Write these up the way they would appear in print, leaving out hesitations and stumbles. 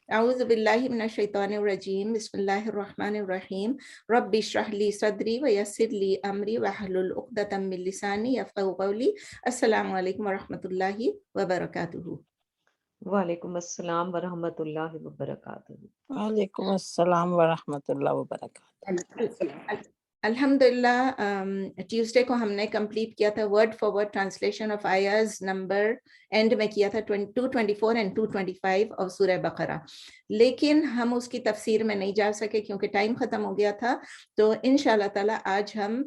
اعوذ باللہ من الشیطان الرجیم، بسم اللہ الرحمن الرحیم، رب اشرح لی صدری ویسر لی امری واحلل عقدۃ من لسانی یفقہوا قولی۔ السلام علیکم ورحمۃ اللہ وبرکاتہ۔ وعلیکم السلام ورحمۃ اللہ وبرکاتہ۔ وعلیکم السلام ورحمۃ اللہ وبرکاتہ۔ الحمدللہ ٹیوزڈے کو ہم نے کمپلیٹ کیا تھا word for word translation of آیاز نمبر، اینڈ میں کیا تھا 224 اینڈ 225 آف سورہ بقرہ، لیکن ہم اس کی تفسیر میں نہیں جا سکے کیونکہ ٹائم ختم ہو گیا تھا۔ تو انشاءاللہ تعالی آج ہم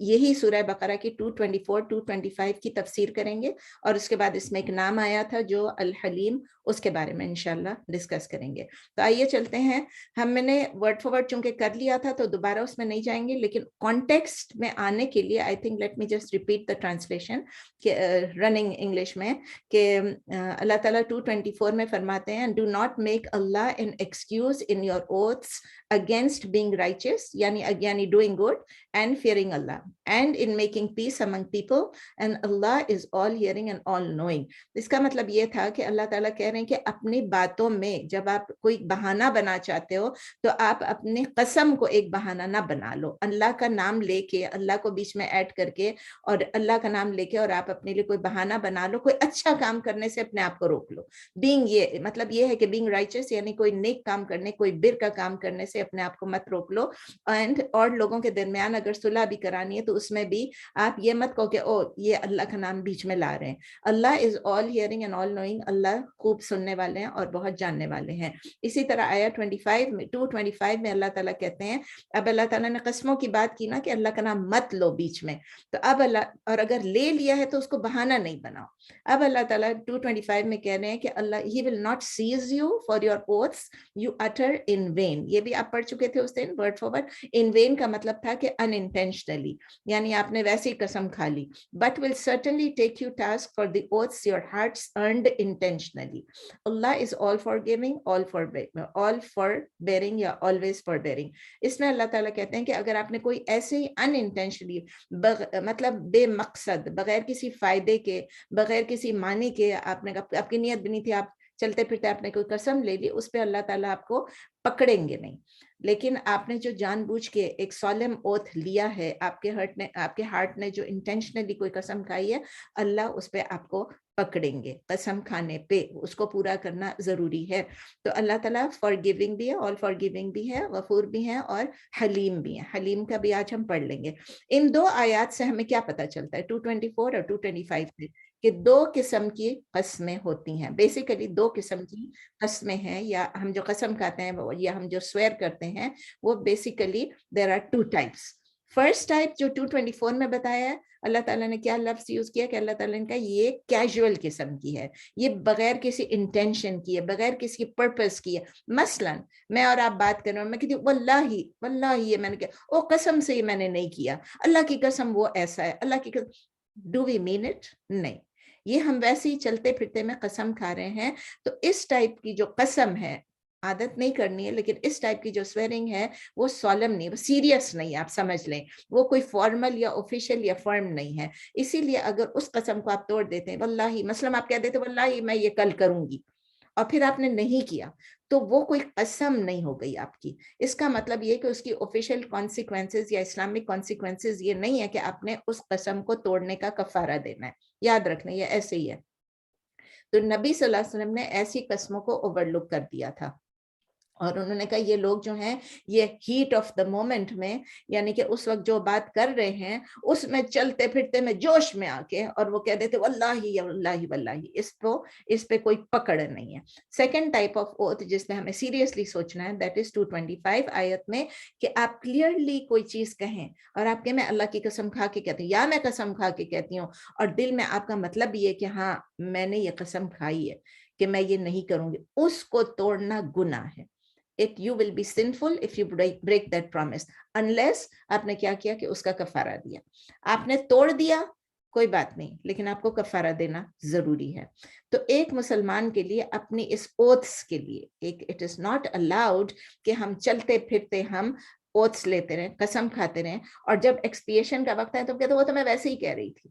یہی سورہ بقرہ کی 224 225 کی تفسیر کریں گے، اور اس کے بعد اس میں ایک نام آیا تھا جو الحلیم، اس کے بارے میں انشاءاللہ ڈسکس کریں گے۔ تو آئیے چلتے ہیں، ہم نے ورڈ فار ورڈ چونکہ کر لیا تھا تو دوبارہ اس میں نہیں جائیں گے، لیکن کانٹیکسٹ میں آنے کے لیے I think let me just repeat the translation running English میں، کہ اللہ تعالیٰ 224 میں فرماتے ہیں do not make Allah an excuse in your oaths against being righteous, یعنی doing good and fearing Allah, and in making peace among people and Allah is all hearing and all knowing. اس کا مطلب یہ تھا کہ اللہ تعالیٰ کہہ رہے ہیں کہ اپنی باتوں میں جب آپ کوئی بہانہ بنا چاہتے ہو تو آپ اپنی قسم کو ایک بہانہ نہ بنا لو، اللہ کا نام لے کے، اللہ کو بیچ میں ایڈ کر کے اور اللہ کا نام لے کے، اور آپ اپنے لیے کوئی بہانہ بنا لو، کوئی اچھا کام کرنے سے اپنے آپ کو روک لو۔ بینگ، یہ مطلب یہ ہے کہ بینگ رائچس یعنی کوئی نیک کام کرنے، کوئی بر کا کام کرنے سے اپنے آپ کو مت روک لو، اینڈ اور لوگوں کے درمیان اگر صلح بھی کرانی ہے تو اس میں بھی آپ یہ مت کہو کہ او یہ اللہ کا نام بیچ میں لا رہے ہیں۔ Allah is all hearing and all knowing, Allah خوب سننے والے ہیں اور بہت جاننے والے ہیں۔ اسی طرح آیا 225 میں اللہ تعالیٰ کہتے ہیں، اب اللہ تعالیٰ نے قسموں کی بات کی نا کہ اللہ کا نام مت لو بیچ میں، تو اب اللہ، اور اگر لے لیا ہے تو اس کو بہانہ نہیں بناؤ۔ اب اللہ تعالیٰ 225 میں کہہ رہے ہیں کہ Allah he will not seize you for your oaths you utter in vain. یہ بھی آپ پڑھ چکے تھے اس دن word for word. In vain کا مطلب تھا کہ ان انٹینشنلی، یعنی آپ نے ویسی قسم کھا لی۔ But will certainly take you task for the oaths your hearts earned intentionally. Allah is all forgiving, all forbearing یا آلویز فار بیئرنگ۔ اس میں اللہ تعالیٰ کہتے ہیں کہ اگر آپ نے کوئی ایسے ہی ان انٹینشنلی، مطلب بے مقصد، بغیر کسی فائدے کے، بغیر کسی معنی کے، آپ کی نیت بنی تھی، آپ چلتے پھرتے آپ نے کوئی قسم لے لی، اس پہ اللہ تعالیٰ آپ کو پکڑیں گے نہیں۔ لیکن آپ نے جو جان بوجھ کے ایک سولم اوتھ لیا ہے، آپ کے ہارٹ نے جو انٹینشنلی کوئی قسم کھائی ہے، اللہ اس پہ آپ کو پکڑیں گے۔ قسم کھانے پہ اس کو پورا کرنا ضروری ہے۔ تو اللہ تعالیٰ فار گیونگ بھی ہے، آل فار گیونگ بھی ہے، غفور بھی ہے، اور حلیم بھی ہے۔ حلیم کا بھی آج ہم پڑھ لیں گے۔ ان دو آیات سے ہمیں کیا پتہ چلتا ہے 224 اور 225 سے، کہ دو قسم کی قسمیں ہوتی ہیں۔ بیسیکلی دو قسم کی قسمیں ہیں، یا ہم جو قسم کھاتے ہیں یا ہم جو سویر کرتے ہیں، وہ basically there are two types. First type جو 224 میں بتایا ہے، اللہ تعالیٰ نے کیا لفظ یوز کیا کہ اللہ تعالیٰ نے کہا یہ کیجول قسم کی ہے، یہ بغیر کسی انٹینشن کی ہے، بغیر کسی پرپس کی ہے۔ مثلا میں اور آپ بات کر رہے ہیں، میں کہتی ہوں واللہ یہ میں نے کہا، او قسم سے یہ میں نے نہیں کیا، اللہ کی قسم وہ ایسا ہے، اللہ کی قسم، ڈو وی مین اٹ؟ نہیں، یہ ہم ویسے ہی چلتے پھرتے میں قسم کھا رہے ہیں۔ تو اس ٹائپ کی جو قسم ہے، عادت نہیں کرنی ہے، لیکن اس ٹائپ کی جو سویرنگ ہے وہ سولم نہیں، وہ سیریس نہیں، آپ سمجھ لیں، وہ کوئی فارمل یا آفیشیل یا فرم نہیں ہے۔ اسی لیے اگر اس قسم کو آپ توڑ دیتے ہیں، واللہ، مثلا آپ کہہ دیتے ہیں واللہ میں یہ کل کروں گی، اور پھر آپ نے نہیں کیا، تو وہ کوئی قسم نہیں ہو گئی آپ کی۔ اس کا مطلب یہ کہ اس کی آفیشیل کانسیکوینسز یا اسلامک کانسیکوینسز یہ نہیں ہے کہ آپ نے اس قسم کو توڑنے کا کفارہ دینا ہے۔ یاد رکھنا یہ ایسے ہی ہے۔ تو نبی صلی اللہ علیہ وسلم نے ایسی قسموں کو اوور لک کر دیا تھا، اور انہوں نے کہا یہ لوگ جو ہیں یہ ہیٹ آف دا مومنٹ میں، یعنی کہ اس وقت جو بات کر رہے ہیں اس میں چلتے پھرتے میں جوش میں آ کے، اور وہ کہہ دیتے واللہ واللہ، اس پہ کوئی پکڑ نہیں ہے۔ سیکنڈ ٹائپ آف اوتھ جس میں ہمیں سیریسلی سوچنا ہے، دیٹ از 225 آیت میں، کہ آپ کلیئرلی کوئی چیز کہیں اور آپ کہ میں اللہ کی قسم کھا کے کہتی ہوں، یا میں قسم کھا کے کہتی ہوں، اور دل میں آپ کا مطلب یہ کہ ہاں میں نے یہ قسم کھائی ہے کہ میں یہ نہیں کروں گی، اس کو توڑنا گناہ ہے۔ You will be sinful if you break that promise, unless آپ نے کیا کیا کہ اس کا کفارہ دیا۔ آپ نے توڑ دیا کوئی بات نہیں، لیکن آپ کو کفارہ دینا ضروری ہے۔ تو ایک مسلمان کے لیے اپنی اس اوتھس کے لیے اٹ از ناٹ الاؤڈ کہ ہم چلتے پھرتے ہم اوتھس لیتے رہیں، قسم کھاتے رہیں، اور جب ایکسپیشن کا وقت ہے تو کہتے وہ تو میں ویسے ہی کہہ رہی تھی،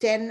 10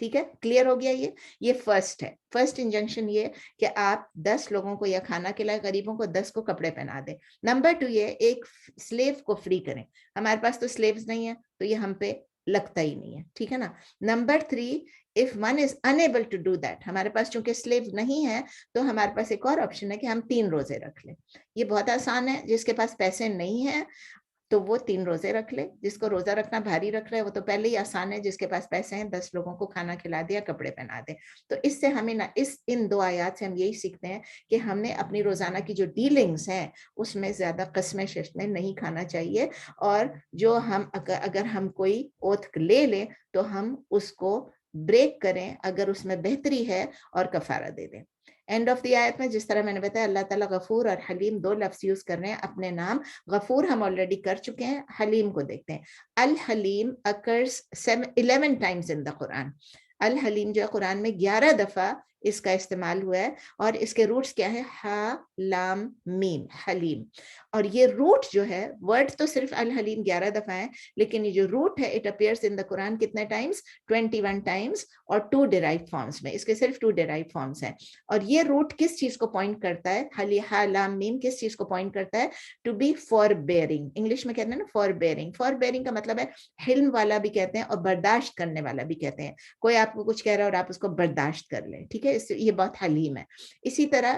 ٹھیک ہے, کلیئر ہو گیا. یہ فرسٹ ہے, فرسٹ انجنکشن یہ کہ آپ 10 لوگوں کو یا کھانا کھلائے, غریبوں کو 10 کو کپڑے پہنا دیں. نمبر 2 یہ ایک سلیو کو فری کریں. ہمارے پاس تو سلیوز نہیں ہے تو یہ ہم پہ لگتا ہی نہیں ہے, ٹھیک ہے نا. Number 3 if one is unable to do that, ہمارے پاس چونکہ سلیو نہیں ہے تو ہمارے پاس ایک اور آپشن ہے کہ ہم 3 روزے رکھ لیں. یہ بہت آسان ہے, جس کے پاس پیسے نہیں ہیں تو وہ 3 روزے رکھ لے. جس کو روزہ رکھنا بھاری رکھ رہے وہ تو پہلے ہی آسان ہے, جس کے پاس پیسے ہیں 10 لوگوں کو کھانا کھلا دیا, کپڑے پہنا دے. تو اس سے ہمیں ان 2 آیات سے ہم یہی سیکھتے ہیں کہ ہم نے اپنی روزانہ کی جو ڈیلنگز ہیں اس میں زیادہ قسمیں شسمیں نہیں کھانا چاہیے, اور جو ہم اگر ہم کوئی اوتھ لے لیں تو ہم اس کو بریک کریں اگر اس میں بہتری ہے اور کفارہ دے دیں. اینڈ آف دی آیت میں جس طرح میں نے بتایا اللہ تعالیٰ غفور اور حلیم 2 لفظ یوز کر رہے ہیں اپنے نام. غفور ہم آلریڈی کر چکے ہیں, حلیم کو دیکھتے ہیں. الحلیم occurs 11 times in the Quran. الحلیم جو ہے قرآن میں 11 دفعہ اس کا استعمال ہوا ہے, اور اس کے روٹس کیا ہے, ہا لام میم, حلیم. اور یہ روٹ جو ہے, ورڈ تو صرف الحلیم 11 دفعہ ہے, لیکن یہ جو روٹ ہے اٹ اپیئرس ان دا قرآن کتنے ٹائمز, 21 ٹائمز, اور 2 ڈیرائیوڈ فارمز میں. اس کے صرف 2 ڈیرائیوڈ فارمز ہیں. اور یہ روٹ کس چیز کو پوائنٹ کرتا ہے, ہا لام میم کس چیز کو پوائنٹ کرتا ہے, to be forbearing. English میں کہتے ہیں نا فار بیئرنگ. فار بیئرنگ کا مطلب ہے حلم والا بھی کہتے ہیں اور برداشت کرنے والا بھی کہتے ہیں. کوئی آپ کو کچھ کہہ رہا ہے اور آپ اس کو برداشت کر لیں, ٹھیک ہے, یہ بہت حلیم ہے. اسی طرح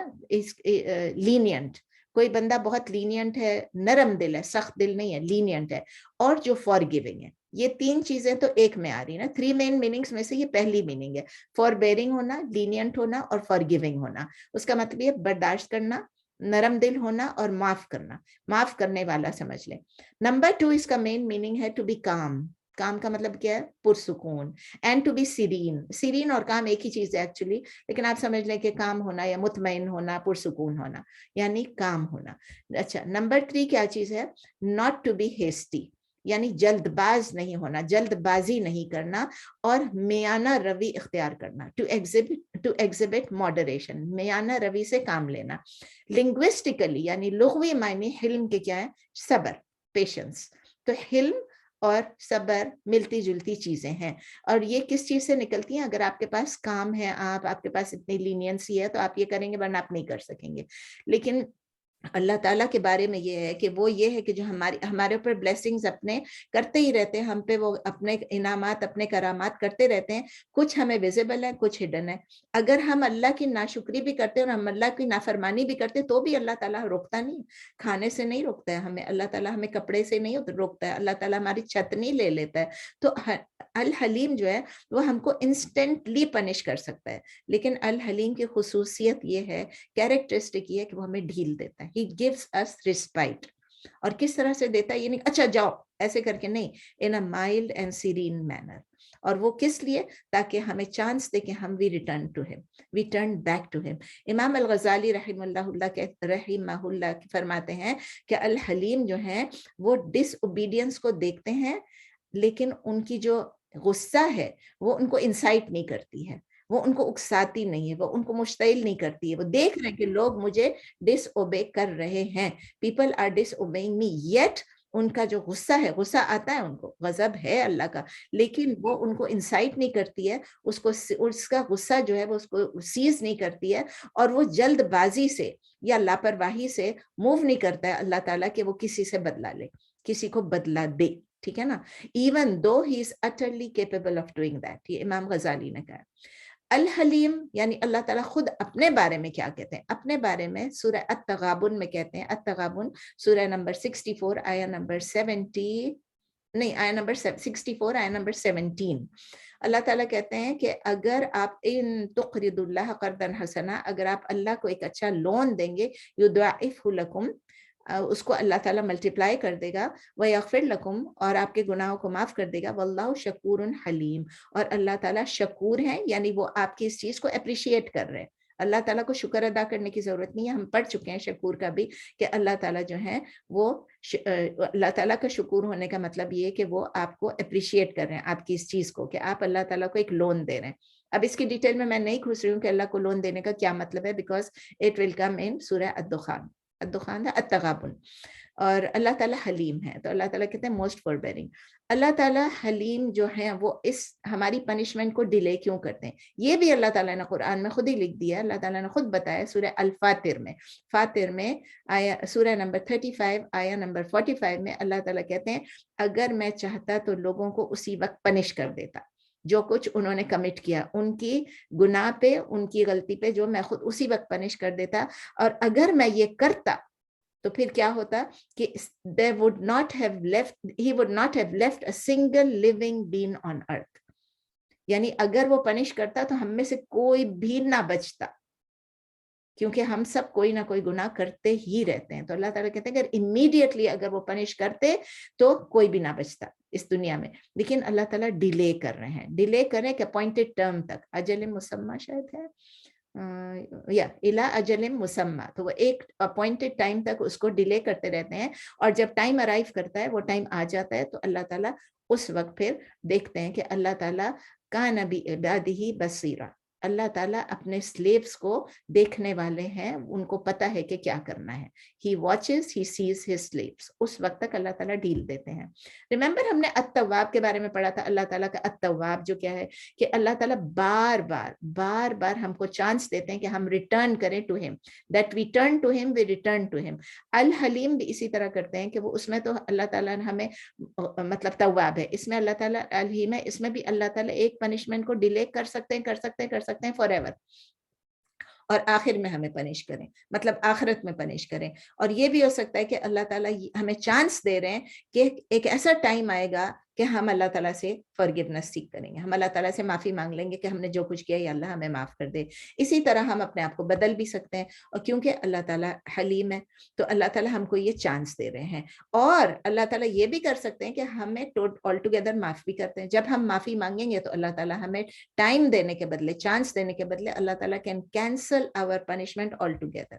لینینٹ, کوئی بندہ بہت لینینٹ ہے, نرم دل ہے, سخت دل نہیں ہے, لینینٹ ہے. اور جو فار گیونگ ہے, یہ 3 چیزیں تو ایک میں آ رہی ہیں نا. 3 مین میننگز میں سے یہ پہلی میننگ ہے, فار بیئرنگ ہونا, لینینٹ ہونا اور فار گیونگ ہونا. اس کا مطلب یہ برداشت کرنا, نرم دل ہونا اور معاف کرنا, معاف کرنے والا سمجھ لیں. نمبر 2 اس کا مین میننگ ہے ٹو بی کام. کام کا مطلب کیا ہے, پرسکون. اینڈ ٹو بی سیرین. سیرین اور کام ایک ہی چیز ہے ایکچولی, لیکن آپ سمجھ لیں کہ کام ہونا یا مطمئن ہونا, پرسکون ہونا, یعنی کام ہونا. اچھا, نمبر 3 کیا چیز ہے, ناٹ ٹو بی ہیسٹی, یعنی جلد باز نہیں ہونا, جلد بازی نہیں کرنا, اور میانہ روی اختیار کرنا. ٹو ایگزبٹ ماڈریشن, میانہ روی سے کام لینا. لنگوسٹیکلی یعنی لغوی معنی حلم کے کیا ہے, صبر, پیشنس. تو حلم اور صبر ملتی جلتی چیزیں ہیں, اور یہ کس چیز سے نکلتی ہیں, اگر آپ کے پاس کام ہے, آپ کے پاس اتنی لینینسی ہے تو آپ یہ کریں گے, ورنہ آپ نہیں کر سکیں گے. لیکن اللہ تعالیٰ کے بارے میں یہ ہے کہ وہ یہ ہے کہ جو ہمارے اوپر بلیسنگز اپنے کرتے ہی رہتے ہیں, ہم پہ وہ اپنے انعامات, اپنے کرامات کرتے رہتے ہیں. کچھ ہمیں ویزیبل ہے, کچھ ہڈن ہے. اگر ہم اللہ کی ناشکری بھی کرتے ہیں اور ہم اللہ کی نافرمانی بھی کرتے ہیں تو بھی اللہ تعالیٰ روکتا نہیں, کھانے سے نہیں روکتا ہے ہمیں, اللہ تعالیٰ ہمیں کپڑے سے نہیں روکتا ہے, اللہ تعالیٰ ہماری چھت نہیں لے لیتا ہے. تو الحلیم جو ہے وہ ہم کو انسٹنٹلی پنش کر سکتا ہے, لیکن الحلیم کی خصوصیت یہ ہے, کیریکٹرسٹک یہ ہے کہ وہ ہمیں ڈھیل دیتا ہے. He gives us respite. اور کس طرح سے دیتا ہے, یہ نہیں اچھا جاؤ ایسے کر کے, نہیں, in a mild and serene manner. اور وہ کس لیے, تاکہ ہمیں چانس دے کہ ہم we return to him, we turn back to him. امام الغزالی رحمہ اللہ فرماتے ہیں کہ الحلیم جو ہیں وہ ڈس اوبیڈینس کو دیکھتے ہیں, لیکن ان کی جو غصہ ہے وہ ان کو انسائٹ نہیں کرتی ہے, وہ ان کو اکساتی نہیں ہے, وہ ان کو مشتعل نہیں کرتی ہے. وہ دیکھ رہے ہیں کہ لوگ مجھے ڈس اوبے کر رہے ہیں, people are disobeying me, yet ان کا جو غصہ ہے, غصہ آتا ہے ان کو, غضب ہے اللہ کا, لیکن وہ ان کو انسائٹ نہیں کرتی ہے, اس کا غصہ جو ہے وہ اس کو سیز نہیں کرتی ہے, اور وہ جلد بازی سے یا لاپرواہی سے موو نہیں کرتا ہے اللہ تعالیٰ کہ وہ کسی سے بدلا لے, کسی کو بدلا دے, ٹھیک ہے نا, even though he is utterly capable of doing that. یہ امام غزالی نے کہا. الحلیم یعنی اللہ تعالیٰ خود اپنے بارے میں کیا کہتے ہیں, اپنے بارے میں سورہ التغابن میں کہتے ہیں, التغابن سورہ نمبر 64 آیا نمبر 70 نہیں آیا نمبر 64 آیا نمبر 17. اللہ تعالیٰ کہتے ہیں کہ اگر آپ ان تقرضوا اللہ قرضا حسنا, اگر آپ اللہ کو ایک اچھا لون دیں گے, یضاعفہ لکم, اس کو اللہ تعالیٰ ملٹیپلائی کر دے گا, وَيَغْفِرْ لَكُمْ, اور آپ کے گناہوں کو معاف کر دے گا, وَاللَّهُ شَكُورٌ حلیم, اور اللہ تعالیٰ شکور ہیں, یعنی وہ آپ کی اس چیز کو اپریشیٹ کر رہے ہیں. اللہ تعالیٰ کو شکر ادا کرنے کی ضرورت نہیں ہے, ہم پڑھ چکے ہیں شکور کا بھی کہ اللہ تعالیٰ جو ہے وہ اللہ تعالیٰ کا شکور ہونے کا مطلب یہ ہے کہ وہ آپ کو اپریشیٹ کر رہے ہیں, آپ کی اس چیز کو, کہ آپ اللہ تعالیٰ کو ایک لون دے رہے ہیں. اب اس کی ڈیٹیل میں نہیں گھس رہی ہوں کہ اللہ کو لون دینے کا کیا مطلب ہے, بیکاز اٹ ول کم ان سورہ الدخان. الدخان التغابن. اور اللہ تعالیٰ حلیم ہے. تو اللہ تعالیٰ کہتے ہیں موسٹ فور بیئرنگ. اللہ تعالیٰ حلیم جو ہیں وہ اس ہماری پنشمنٹ کو ڈیلے کیوں کرتے ہیں, یہ بھی اللہ تعالیٰ نے قرآن میں خود ہی لکھ دیا. اللہ تعالیٰ نے خود بتایا سورہ الفاتر میں, فاتر میں آیا سورہ نمبر 35 آیا نمبر 45 میں اللہ تعالیٰ کہتے ہیں اگر میں چاہتا تو لوگوں کو اسی وقت پنش کر دیتا, جو کچھ انہوں نے کمٹ کیا ان کی گناہ پہ, ان کی غلطی پہ, جو میں خود اسی وقت پنش کر دیتا. اور اگر میں یہ کرتا تو پھر کیا ہوتا کہ he would not have left a single living being on earth. یعنی اگر وہ پنش کرتا تو ہم میں سے کوئی بھی نہ بچتا, کیونکہ ہم سب کوئی نہ کوئی گناہ کرتے ہی رہتے ہیں. تو اللہ تعالیٰ کہتے ہیں اگر امیڈیٹلی اگر وہ پنش کرتے تو کوئی بھی نہ بچتا اس دنیا میں. لیکن اللہ تعالیٰ ڈیلے کر رہے ہیں, ڈیلے کریں کہ اپوائنٹڈ ٹرم تک, اجل مسمى شاید ہے یا الی اجل مسمى, تو وہ ایک اپوائنٹڈ ٹائم تک اس کو ڈیلے کرتے رہتے ہیں. اور جب ٹائم ارائیو کرتا ہے, وہ ٹائم آ جاتا ہے, تو اللہ تعالیٰ اس وقت پھر دیکھتے ہیں کہ اللہ تعالیٰ کان بعبادہ بصیرا, اللہ تعالیٰ اپنے سلیوز کو دیکھنے والے ہیں, ان کو پتہ ہے کہ کیا کرنا ہے. He watches, he sees his slaves. اس وقت تک اللہ تعالیٰ ڈیل دیتے ہیں. ریممبر ہم نے التواب کے بارے میں پڑھا تھا. اللہ تعالیٰ کا التواب جو کیا ہے کہ اللہ تعالیٰ بار بار ہم کو چانس دیتے ہیں کہ ہم ریٹرن کریں ٹو ہم, that we turn to him, we return to him. الحلیم بھی اسی طرح کرتے ہیں کہ وہ اس میں تو اللہ تعالیٰ نے ہمیں مطلب تواب ہے, اس میں اللہ تعالیٰ الحلیم ہے, اس میں بھی اللہ تعالیٰ ایک پنشمنٹ کو ڈیلے کر سکتے ہیں فار ایور, اور آخر میں ہمیں پنش کریں, مطلب آخرت میں پنش کریں. اور یہ بھی ہو سکتا ہے کہ اللہ تعالیٰ ہمیں چانس دے رہے ہیں کہ ایک ایسا ٹائم آئے گا کہ ہم اللہ تعالیٰ سے forgiveness سیکھ کریں گے, ہم اللہ تعالیٰ سے معافی مانگ لیں گے کہ ہم نے جو کچھ کیا یا اللہ ہمیں معاف کر دے. اسی طرح ہم اپنے آپ کو بدل بھی سکتے ہیں, اور کیونکہ اللہ تعالیٰ حلیم ہے تو اللہ تعالیٰ ہم کو یہ چانس دے رہے ہیں. اور اللہ تعالیٰ یہ بھی کر سکتے ہیں کہ ہمیں آل ٹوگیدر معاف بھی کرتے ہیں. جب ہم معافی مانگیں گے تو اللہ تعالیٰ ہمیں ٹائم دینے کے بدلے, چانس دینے کے بدلے, اللہ تعالیٰ can cancel our punishment all together.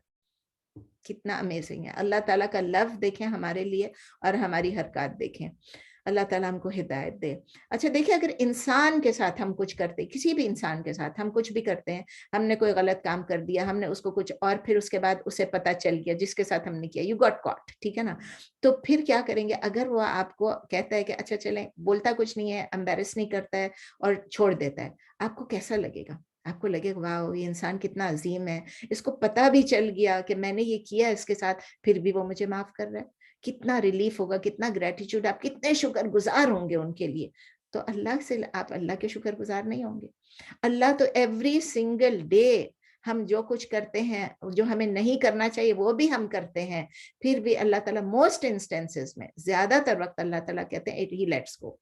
کتنا امیزنگ ہے. اللہ تعالیٰ کا لو دیکھیں ہمارے لیے اور ہماری حرکات دیکھیں. اللہ تعالیٰ ہم کو ہدایت دے. اچھا دیکھیں, اگر انسان کے ساتھ ہم کچھ کرتے, کسی بھی انسان کے ساتھ ہم کچھ بھی کرتے ہیں, ہم نے کوئی غلط کام کر دیا, ہم نے اس کو کچھ, اور پھر اس کے بعد اسے پتہ چل گیا جس کے ساتھ ہم نے کیا, یو گاٹ کاٹ, ٹھیک ہے نا, تو پھر کیا کریں گے؟ اگر وہ آپ کو کہتا ہے کہ اچھا چلیں, بولتا کچھ نہیں ہے, امبیرس نہیں کرتا ہے اور چھوڑ دیتا ہے, آپ کو کیسا لگے گا؟ آپ کو لگے گا واو یہ انسان کتنا عظیم ہے, اس کو پتہ بھی چل گیا کہ میں نے یہ کیا اس کے ساتھ, پھر بھی وہ مجھے معاف کر رہا ہے. کتنا ریلیف ہوگا, کتنا گریٹیچیوڈ, آپ کتنے شکر گزار ہوں گے ان کے لیے. تو اللہ سے آپ اللہ کے شکر گزار نہیں ہوں گے؟ اللہ تو ایوری سنگل ڈے ہم جو کچھ کرتے ہیں, جو ہمیں نہیں کرنا چاہیے وہ بھی ہم کرتے ہیں, پھر بھی اللہ تعالیٰ موسٹ انسٹنسز میں, زیادہ تر وقت اللہ تعالیٰ کہتے ہیں ہی لیٹس گو.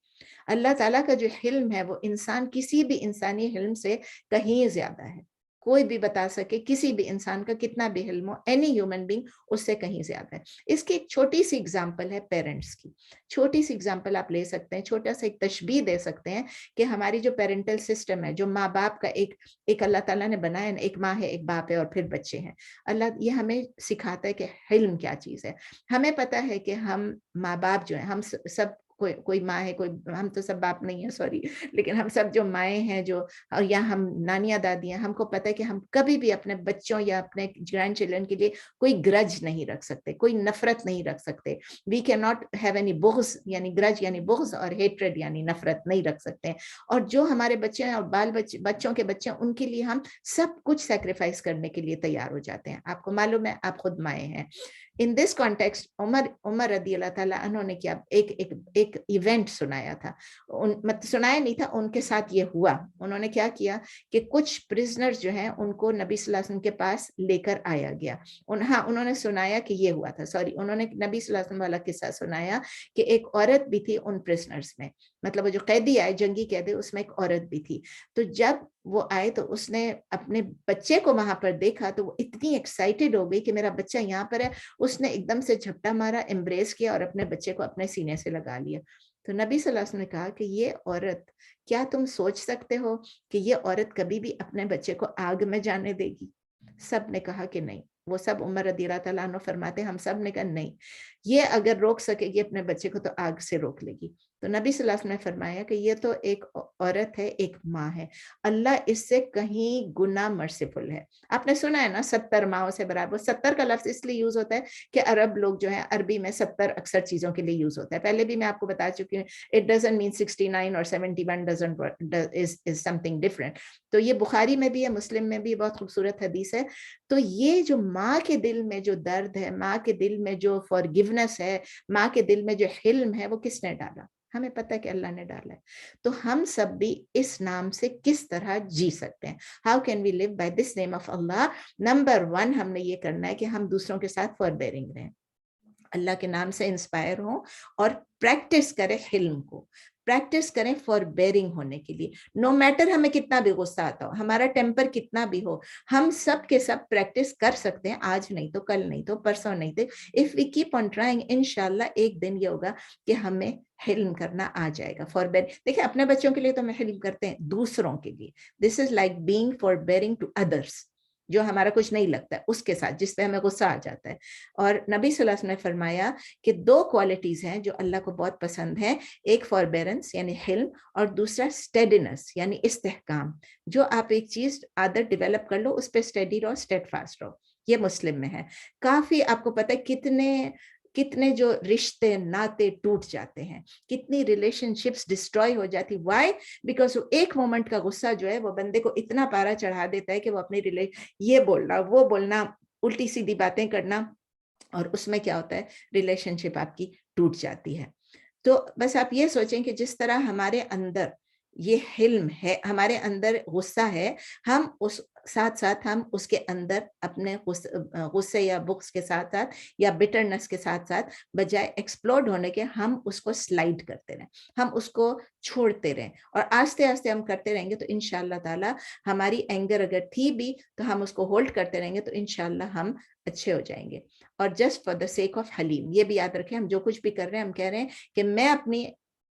اللہ تعالیٰ کا جو حلم ہے وہ انسان کسی بھی انسانی حلم سے کہیں زیادہ ہے. کوئی بھی بتا سکے کسی بھی انسان کا کتنا بھی حلم ہو, اینی ہیومن بینگ اس سے کہیں زیادہ ہے. اس کی ایک چھوٹی سی اگزامپل ہے پیرنٹس کی, چھوٹی سی اگزامپل آپ لے سکتے ہیں, چھوٹا سا ایک تشبیہ دے سکتے ہیں کہ ہماری جو پیرنٹل سسٹم ہے, جو ماں باپ کا ایک اللہ تعالیٰ نے بنایا, ایک ماں ہے, ایک باپ ہے, اور پھر بچے ہیں. اللہ یہ ہمیں سکھاتا ہے کہ حلم کیا چیز ہے. ہمیں پتہ ہے کہ ہم ماں باپ جو ہیں, ہم سب کوئی ماں ہے, کوئی, ہم تو سب باپ نہیں ہیں سوری, لیکن ہم سب جو مائیں ہیں جو, یا ہم نانیاں دادی ہیں, ہم کو پتہ ہے کہ ہم کبھی بھی اپنے بچوں یا اپنے گرینڈ چلڈرن کے لیے کوئی گرج نہیں رکھ سکتے, کوئی نفرت نہیں رکھ سکتے. We can not have any بغض, یعنی گرج یعنی بغض, اور ہیٹریڈ یعنی نفرت نہیں رکھ سکتے. اور جو ہمارے بچے ہیں اور بچوں کے بچے ہیں, ان کے لیے ہم سب کچھ سیکریفائس کرنے کے لیے تیار ہو جاتے ہیں. آپ کو معلوم ہے, آپ خود مائیں ہیں. ان دس کانٹیکسٹ عمر رضی اللہ تعالیٰ عنہ نے کیا, ایک ایونٹ سنایا تھا, سنایا نہیں تھا, ان کے ساتھ یہ ہوا. انہوں نے کیا کیا کہ کچھ پرزنرز جو ہیں ان کو نبی صلی اللہ علیہ وسلم کے پاس لے کر آیا گیا. انہوں نے سنایا کہ یہ ہوا تھا, انہوں نے نبی صلی اللہ علیہ وسلم والا قصہ سنایا کہ ایک عورت بھی تھی ان پرزنرز میں, مطلب وہ جو قیدی آئے, جنگی قیدی, اس میں ایک عورت بھی تھی. تو جب وہ آئے تو اس نے اپنے بچے کو وہاں پر دیکھا تو وہ اتنی ایکسائٹیڈ ہو گئی کہ میرا بچہ یہاں پر ہے. اس نے ایک دم سے جھپٹا مارا, امبریس کیا اور اپنے بچے کو اپنے سینے سے لگا لیا. تو نبی صلی اللہ علیہ وسلم نے کہا کہ یہ عورت, کیا تم سوچ سکتے ہو کہ یہ عورت کبھی بھی اپنے بچے کو آگ میں جانے دے گی؟ سب نے کہا کہ نہیں. وہ سب, عمر رضی اللہ تعالیٰ عنہ فرماتے, ہم سب نے کہا نہیں. یہ اگر روک سکے گی اپنے بچے کو تو آگ سے روک لے گی. تو نبی صلی اللہ علیہ وسلم نے فرمایا کہ یہ تو ایک عورت ہے, ایک ماں ہے, اللہ اس سے کہیں گنا مرسیفل ہے. آپ نے سنا ہے نا 70 ماؤں سے برابر. 70 کا لفظ اس لیے یوز ہوتا ہے کہ عرب لوگ جو ہیں, عربی میں 70 اکثر چیزوں کے لیے یوز ہوتا ہے. پہلے بھی میں آپ کو بتا چکی ہوں, اٹ ڈزنٹ مین 69 اور 71 doesn't is some thing different. تو یہ بخاری میں بھی ہے, مسلم میں بھی, بہت خوبصورت حدیث ہے. تو یہ جو ماں کے دل میں جو درد ہے, ماں کے دل میں جو فارگیونیس ہے, ماں کے دل میں جو حلم ہے, وہ کس نے ڈالا؟ ہمیں پتہ ہے کہ اللہ نے ڈالا ہے. تو ہم سب بھی اس نام سے کس طرح جی سکتے ہیں؟ How can we live by this name of اللہ؟ نمبر 1 ہم نے یہ کرنا ہے کہ ہم دوسروں کے ساتھ فاربیئرنگ رہیں, اللہ کے نام سے انسپائر ہوں, اور پریکٹس کریں حلم کو, پریکٹس کریں فار بیئرنگ ہونے کے لیے. نو میٹر ہمیں کتنا بھی غصہ آتا ہو, ہمارا ٹیمپر کتنا بھی ہو, ہم سب کے سب پریکٹس کر سکتے ہیں. آج نہیں تو کل نہیں تو پرسوں نہیں تو if we keep on trying, انشاءاللہ ایک دن یہ ہوگا کہ ہمیں حلم کرنا آ جائے گا. فار بیئر, دیکھیں اپنے بچوں کے لیے تو ہم حلم کرتے ہیں, دوسروں کے لیے this is like being forbearing to others, جو ہمارا کچھ نہیں لگتا ہے اس کے ساتھ, جس پہ ہمیں غصہ آ جاتا ہے. اور نبی صلی اللہ علیہ وسلم نے فرمایا کہ 2 کوالٹیز ہیں جو اللہ کو بہت پسند ہیں, ایک فاربیرنس یعنی حلم, اور دوسرا اسٹیڈینس یعنی استحکام. جو آپ ایک چیز عادت ڈیولپ کر لو, اس پہ اسٹیڈی رہو, اسٹیڈ فاسٹ رہو. یہ مسلم میں ہے. کافی آپ کو پتہ ہے کتنے جو رشتے ناطے ٹوٹ جاتے ہیں, کتنی ریلیشن شپس ڈسٹروائے ہو جاتی. وائی؟ بیکاز ایک مومنٹ کا غصہ جو ہے وہ بندے کو اتنا پارا چڑھا دیتا ہے کہ وہ اپنی یہ بولنا, وہ بولنا, الٹی سیدھی باتیں کرنا, اور اس میں کیا ہوتا ہے, ریلیشن شپ آپ کی ٹوٹ جاتی ہے. تو بس آپ یہ سوچیں کہ جس طرح ہمارے اندر یہ حلم ہے, ہمارے اندر غصہ ہے, ہم اس ساتھ ساتھ ہم اس کے اندر اپنے غصے یا بغض کے ساتھ ساتھ یا بٹرنس کے ساتھ ساتھ بجائے ایکسپلوڈ ہونے کے ہم اس کو سلائڈ کرتے رہیں, ہم اس کو چھوڑتے رہیں, اور آہستہ آہستہ ہم کرتے رہیں گے تو انشاءاللہ تعالی ہماری اینگر اگر تھی بھی تو ہم اس کو ہولڈ کرتے رہیں گے تو انشاءاللہ ہم اچھے ہو جائیں گے. اور just for the sake of حلیم, یہ بھی یاد رکھیں, ہم جو کچھ بھی کر رہے ہیں ہم کہہ رہے ہیں کہ میں اپنی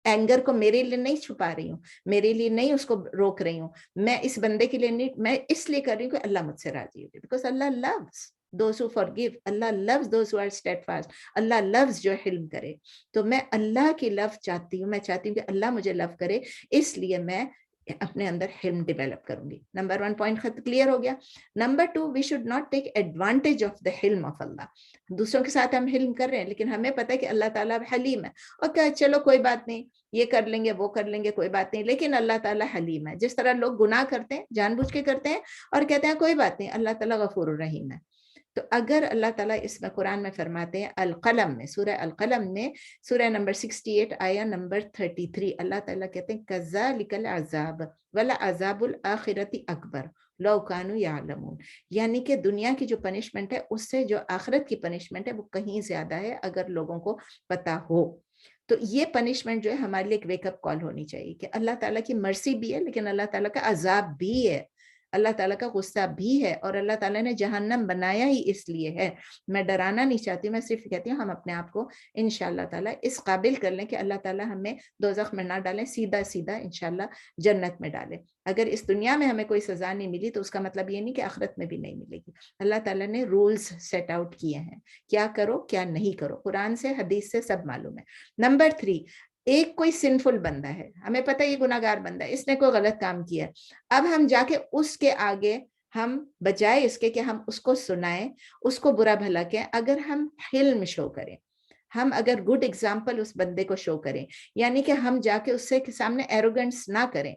اینگر کو میرے لیے نہیں چھپا رہی ہوں, میرے لیے نہیں اس کو روک رہی ہوں, میں اس بندے کے لیے نہیں, میں اس لیے کر رہی ہوں کہ اللہ مجھ سے راضی ہو جائے. Because Allah loves those who forgive, Allah loves those who are steadfast, Allah loves جو حلم کرے. تو میں اللہ کی لو چاہتی ہوں, میں چاہتی ہوں کہ اللہ مجھے لو کرے, اس لیے میں اپنے اندر حلم ڈیولپ کروں گی. نمبر 1 پوائنٹ خط کلیئر ہو گیا. Number 2, we should not take advantage of the حلم آف اللہ. دوسروں کے ساتھ ہم حلم کر رہے ہیں لیکن ہمیں پتہ ہے کہ اللہ تعالیٰ حلیم ہے, اور کہ چلو کوئی بات نہیں, یہ کر لیں گے وہ کر لیں گے, کوئی بات نہیں, لیکن اللہ تعالیٰ حلیم ہے. جس طرح لوگ گناہ کرتے ہیں, جان بوجھ کے کرتے ہیں اور کہتے ہیں کوئی بات نہیں, اللہ تعالیٰ غفور الرحیم ہے. تو اگر اللہ تعالیٰ اس میں قرآن میں فرماتے ہیں القلم میں, سورہ القلم میں, سورہ نمبر 68 آیا نمبر 33, اللہ تعالیٰ کہتے ہیں کذالک العذاب ولعذاب الآخرۃ اکبر لو کانوا یعلمون, یعنی کہ دنیا کی جو پنشمنٹ ہے اس سے جو آخرت کی پنشمنٹ ہے وہ کہیں زیادہ ہے اگر لوگوں کو پتہ ہو. تو یہ پنشمنٹ جو ہے ہمارے لیے ایک ویک اپ کال ہونی چاہیے کہ اللہ تعالیٰ کی مرسی بھی ہے لیکن اللہ تعالیٰ کا عذاب بھی ہے, اللہ تعالیٰ کا غصہ بھی ہے, اور اللہ تعالیٰ نے جہنم بنایا ہی اس لیے ہے. میں ڈرانا نہیں چاہتی, میں صرف کہتی ہوں ہم اپنے آپ کو انشاءاللہ تعالیٰ اس قابل کر لیں کہ اللہ تعالیٰ ہمیں دوزخ میں نہ ڈالیں, سیدھا سیدھا انشاءاللہ جنت میں ڈالیں. اگر اس دنیا میں ہمیں کوئی سزا نہیں ملی تو اس کا مطلب یہ نہیں کہ آخرت میں بھی نہیں ملے گی. اللہ تعالیٰ نے رولز سیٹ آؤٹ کیے ہیں, کیا کرو کیا نہیں کرو, قرآن سے حدیث سے سب معلوم ہے. نمبر 3, ایک کوئی سنفل بندہ ہے, ہمیں پتہ ہے یہ گناہ گار بندہ ہے, اس نے کوئی غلط کام کیا ہے, اب ہم جا کے اس کے آگے ہم بجائے اس کے کہ ہم اس کو سنائیں, اس کو برا بھلا کہیں, اگر ہم حلم شو کریں, ہم اگر گڈ ایگزامپل اس بندے کو شو کریں, یعنی کہ ہم جا کے اس سے سامنے ایروگنس نہ کریں,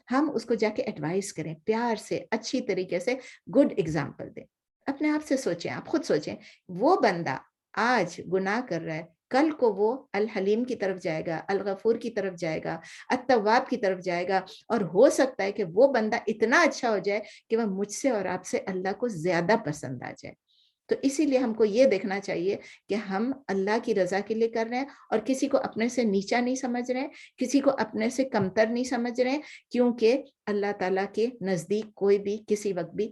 ہم اس کو جا کے ایڈوائز کریں پیار سے, اچھی طریقے سے گڈ ایگزامپل دیں. اپنے آپ سے سوچیں, آپ خود سوچیں, وہ بندہ آج گناہ کر رہا ہے, کل کو وہ الحلیم کی طرف جائے گا, الغفور کی طرف جائے گا, التواب کی طرف جائے گا, اور ہو سکتا ہے کہ وہ بندہ اتنا اچھا ہو جائے کہ وہ مجھ سے اور آپ سے اللہ کو زیادہ پسند آ جائے. تو اسی لیے ہم کو یہ دیکھنا چاہیے کہ ہم اللہ کی رضا کے لیے کر رہے ہیں, اور کسی کو اپنے سے نیچا نہیں سمجھ رہے ہیں, کسی کو اپنے سے کمتر نہیں سمجھ رہے ہیں, کیونکہ اللہ تعالیٰ کے نزدیک کوئی بھی کسی وقت بھی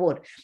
4।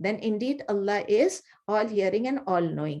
then indeed Allah is all hearing and all knowing.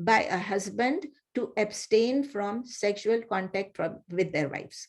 by a husband to abstain from sexual contact with their wives.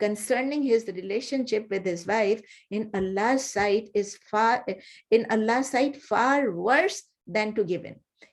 concerning his relationship with his wife in Allah's sight far worse than to give in.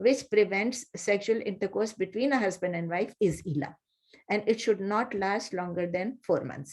which prevents sexual intercourse between a husband and wife is ila, and it should not last longer than 4 months,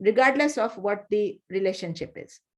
regardless of what the relationship is,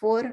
4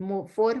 4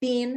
3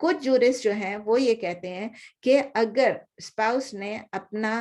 کچھ jurist جو ہیں وہ یہ کہتے ہیں کہ اگر spouse نے اپنا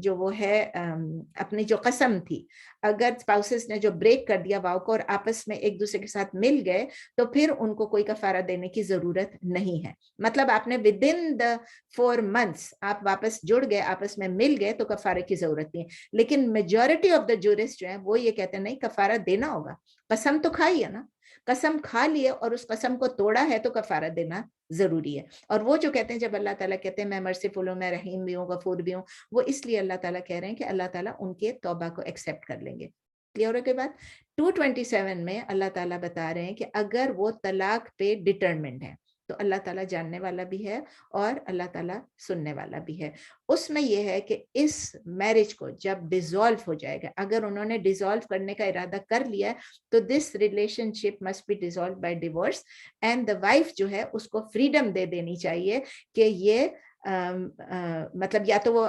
جو وہ ہے اپنی جو قسم تھی، اگر اسپاؤسز نے جو بریک کر دیا واؤ کو اور آپس میں ایک دوسرے کے ساتھ مل گئے تو پھر ان کو کوئی کفارہ دینے کی ضرورت نہیں ہے. مطلب آپ نے ود ان دا 4 months آپ واپس جڑ گئے، آپس میں مل گئے تو کفارے کی ضرورت نہیں ہے. لیکن میجورٹی آف دا جورسٹ جو ہیں وہ یہ کہتے ہیں نہیں، کفارہ دینا ہوگا. قسم تو کھائی ہے نا، قسم کھا لیے اور اس قسم کو توڑا ہے تو کفارہ دینا ضروری ہے. اور وہ جو کہتے ہیں جب اللہ تعالیٰ کہتے ہیں میں مرسیفل ہوں، میں رحیم بھی ہوں، غفور بھی ہوں، وہ اس لیے اللہ تعالیٰ کہہ رہے ہیں کہ اللہ تعالیٰ ان کے توبہ کو ایکسیپٹ کر لیں گے. کلیئر کے بعد 227 میں اللہ تعالیٰ بتا رہے ہیں کہ اگر وہ طلاق پہ ڈٹرمنٹ ہے تو اللہ تعالیٰ جاننے والا بھی ہے اور اللہ تعالیٰ سننے والا بھی ہے. اس میں یہ ہے کہ اس میرج کو جب ڈیزالو ہو جائے گا، اگر انہوں نے ڈیزالو کرنے کا ارادہ کر لیا ہے تو this relationship must be dissolve by divorce, and the wife جو ہے اس کو فریڈم دے دینی چاہیے کہ یہ مطلب یا تو وہ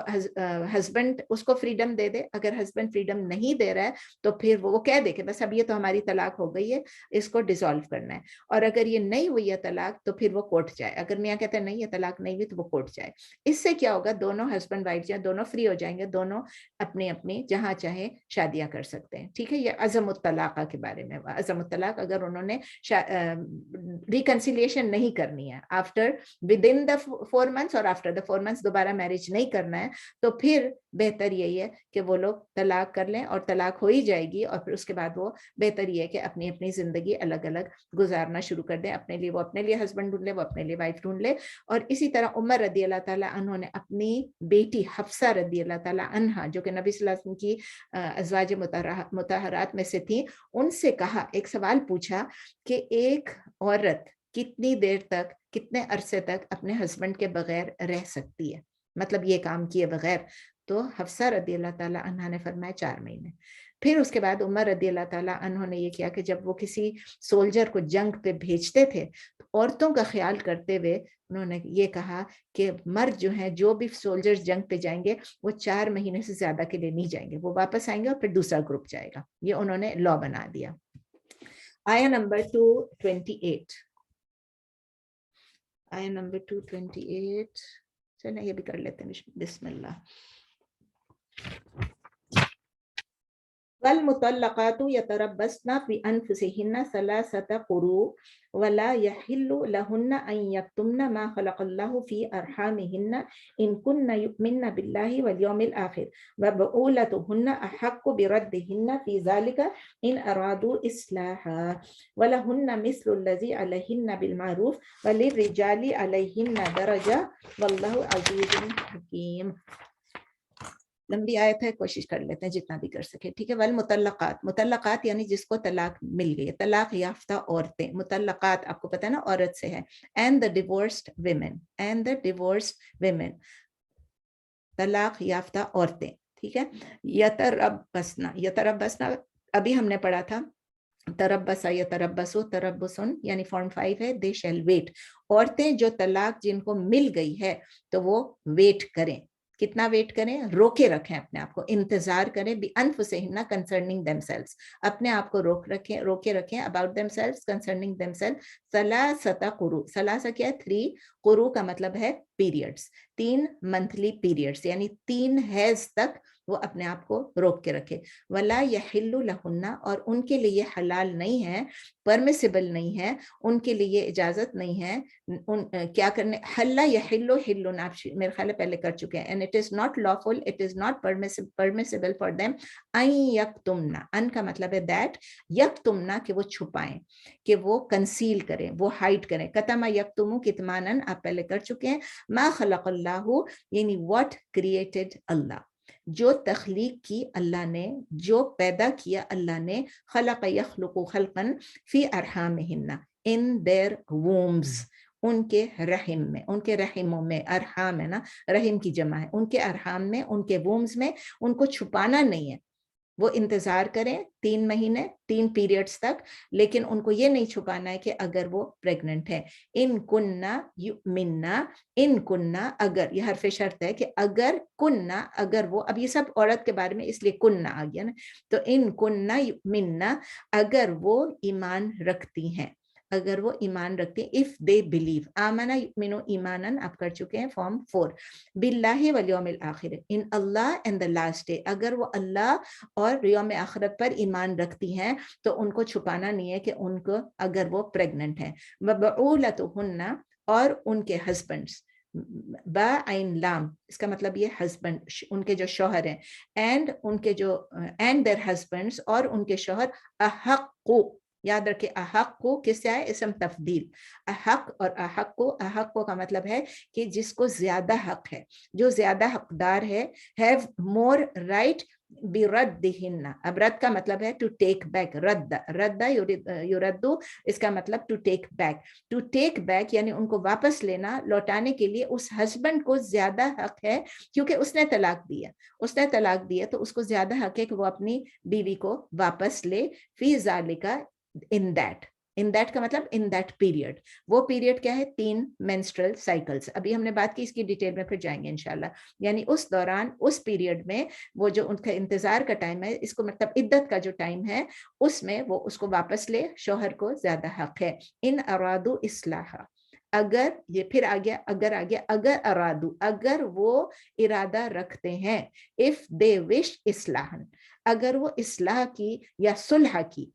ہسبینڈ اس کو فریڈم دے دے، اگر ہسبینڈ فریڈم نہیں دے رہا ہے تو پھر وہ کہہ دے کہ بس اب یہ تو ہماری طلاق ہو گئی ہے، اس کو ڈیزالو کرنا ہے. اور اگر یہ نہیں ہوئی ہے طلاق تو پھر وہ کورٹ جائے. اگر میاں کہتے ہیں نہیں یہ طلاق نہیں ہوئی تو وہ کورٹ جائے. اس سے کیا ہوگا، دونوں ہسبینڈ وائف جو دونوں فری ہو جائیں گے، دونوں اپنی اپنی جہاں چاہے شادیاں کر سکتے ہیں. ٹھیک ہے، یہ عزم الطلاق کے بارے میں. عزم الطلاق اگر انہوں نے ریکنسیلیشن نہیں کرنی ہے after with in the 4 months اور آفٹر دا 4 months دوبارہ میرج نہیں کرنا ہے تو پھر بہتر یہی ہے کہ وہ لوگ طلاق کر لیں، اور طلاق ہو ہی جائے گی اور پھر اس کے بعد وہ بہتر یہ ہے کہ اپنی اپنی زندگی الگ الگ گزارنا شروع کر دیں. اپنے لیے وہ اپنے لیے ہسبینڈ ڈھونڈ لے، وہ اپنے لیے وائف ڈھونڈ لے. اور اسی طرح عمر رضی اللہ تعالیٰ عنہ نے اپنی بیٹی حفصہ رضی اللہ تعالیٰ عنہا جو کہ نبی صلی اللہ علیہ وسلم کی ازواج مطہرات میں سے تھی، ان سے کہا، ایک سوال پوچھا کہ ایک عورت کتنی دیر تک، کتنے عرصے تک اپنے ہسبینڈ کے بغیر رہ سکتی ہے، مطلب یہ کام کیے بغیر؟ تو حفصہ رضی اللہ تعالیٰ عنہ نے فرمایا 4 مہینے. پھر اس کے بعد عمر رضی اللہ تعالیٰ عنہ نے یہ کیا کہ جب وہ کسی سولجر کو جنگ پہ بھیجتے تھے تو عورتوں کا خیال کرتے ہوئے انہوں نے یہ کہا کہ مرد جو ہیں، جو بھی سولجرز جنگ پہ جائیں گے وہ 4 مہینے سے زیادہ کے لیے نہیں جائیں گے، وہ واپس آئیں گے اور پھر دوسرا گروپ جائے گا. یہ انہوں نے لا بنا دیا. آیا نمبر 228، آیا نمبر 228، چلیں یہ بھی کر لیتے ہیں. بسم اللہ. والمطلقات يتربصن بأنفسهن 3 قروء ولا يحل لهن أن يكتمن ما خلق الله في أرحامهن إن كن يؤمن بالله واليوم الآخر وبعولتهن أحق بردهن في ذلك إن أرادوا إصلاحا ولهن مثل الذي عليهن بالمعروف وللرجال عليهن درجة والله عزيز حكيم. لمبی آیت ہے، کوشش کر لیتے ہیں جتنا بھی کر سکے. ٹھیک ہے. والمطلقات، مطلقات یعنی جس کو طلاق مل گئی ہے، طلاق یافتہ عورتیں. مطلقات آپ کو پتہ ہے نا عورت سے ہے. And the divorced women, and the divorced women, طلاق یافتہ عورتیں. ٹھیک ہے. یتربصن، یتربصن ابھی ہم نے پڑھا تھا تربص یتربص، تربصن یعنی فارم 5 ہے. They shall wait. عورتیں جو طلاق جن کو مل گئی ہے تو وہ ویٹ کریں. کتنا ویٹ کریں؟ روکے رکھیں اپنے آپ کو، انتظار کریں. بِأَنفُسِهِنَّ concerning themselves، اپنے آپ کو روکے رکھیں about themselves concerning themselves. 3 قروء، 3 کیا ہے؟ 3 قروء کا مطلب ہے پیریڈز، 3 منتھلی پیریڈز، یعنی 3 حیض تک وہ اپنے آپ کو روک کے رکھے. وَلَا يَحِلُّ لَهُنَّ، اور ان کے لیے حلال نہیں ہے، پرمیسیبل نہیں ہے، ان کے لیے اجازت نہیں ہے کیا کرنے. حل یحل حل، آپ میرے خیال پہلے کر چکے ہیں. and it is not lawful, it is not permissible for them ان یکتمنا. ان کا مطلب ہے that، یکتمنا کہ وہ چھپائیں، کہ وہ کنسیل کریں، وہ ہائڈ کریں. کتم یکتمو کتمانن آپ پہلے کر چکے ہیں. ما خلق اللہ یعنی what created اللہ، جو تخلیق کی اللہ نے، جو پیدا کیا اللہ نے. خلق یخلق خلقا فی ارحامہن، in their wombs، ان کے رحم میں، ان کے رحموں میں. ارحام ہے نا، رحم کی جمع ہے. ان کے ارحام میں، ان کے وومز میں. ان کو چھپانا نہیں ہے، وہ انتظار کریں 3 مہینے، 3 پیریڈز تک، لیکن ان کو یہ نہیں چھپانا ہے کہ اگر وہ پریگننٹ ہے. ان کننا یؤمننا، ان کننا اگر، یہ حرف شرط ہے کہ اگر کننا، اگر وہ، اب یہ سب عورت کے بارے میں اس لیے کننا آ گیا نا. تو ان کننا یؤمننا، اگر وہ ایمان رکھتی ہیں، اگر وہ ایمان رکھتے ہیں. if they believe, آمنا یؤمنو ایمانن آپ کر چکے ہیں فارم 4. باللہ والیوم الآخر, in Allah and the last day, اگر وہ اللہ اور یوم آخرت پر ایمان رکھتی ہیں تو ان کو چھپانا نہیں ہے کہ ان کو اگر وہ پریگننٹ ہیں. وبعولتہن, اور ان کے ہسبینڈس, با عین لام, اس کا مطلب یہ ہسبینڈ ان کے جو شوہر ہیں, اینڈ ان کے جو اینڈ دیئر ہسبینڈس, اور ان کے شوہر, احق, یاد رکھے احق کو کس سے آئے, اسم تفضیل. احق اور احق کو کا مطلب ہے کہ جس کو زیادہ حق ہے, جو زیادہ حقدار ہے, have more right بردہن. اب رد کا مطلب ہے ٹو ٹیک بیک, رد یردو, اس کا مطلب to take back. To take back یعنی ان کو واپس لینا, لوٹانے کے لیے اس ہسبینڈ کو زیادہ حق ہے, کیونکہ اس نے طلاق دیا تو اس کو زیادہ حق ہے کہ وہ اپنی بیوی کو واپس لے. فی ذالک, in that کا مطلب in that period. وہ پیریڈ کیا ہے, 3 menstrual cycles. ابھی ہم نے بات کی, اس کی ڈیٹیل میں پھر جائیں گے انشاءاللہ. یعنی اس دوران, اس پیریڈ میں وہ جو ان کا انتظار کا ٹائم ہے, اس کو مطلب عدت کا جو ٹائم ہے, اس میں وہ اس کو واپس لے, شوہر کو زیادہ حق ہے. ان ارادو اصلاح, اگر, یہ پھر آ گیا اگر ارادو, اگر وہ ارادہ رکھتے ہیں, if they wish اصلاحا, اگر وہ اصلاح کی یا صلح کی,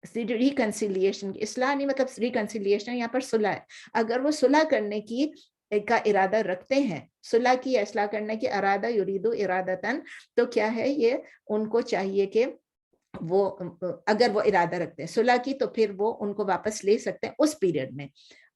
ریکنسیلیشن, اصلاح نہیں مطلب ریکنسیلیشن, یہاں پر صلح ہے. اگر وہ صلح کرنے کی کا ارادہ رکھتے ہیں, صلح کی یا اصلاح کرنے کی ارادہ, یریدو ارادتن, تو کیا ہے یہ, ان کو چاہیے کہ وہ اگر وہ ارادہ رکھتے ہیں صلح کی, تو پھر وہ ان کو واپس لے سکتے ہیں اس پیریڈ میں.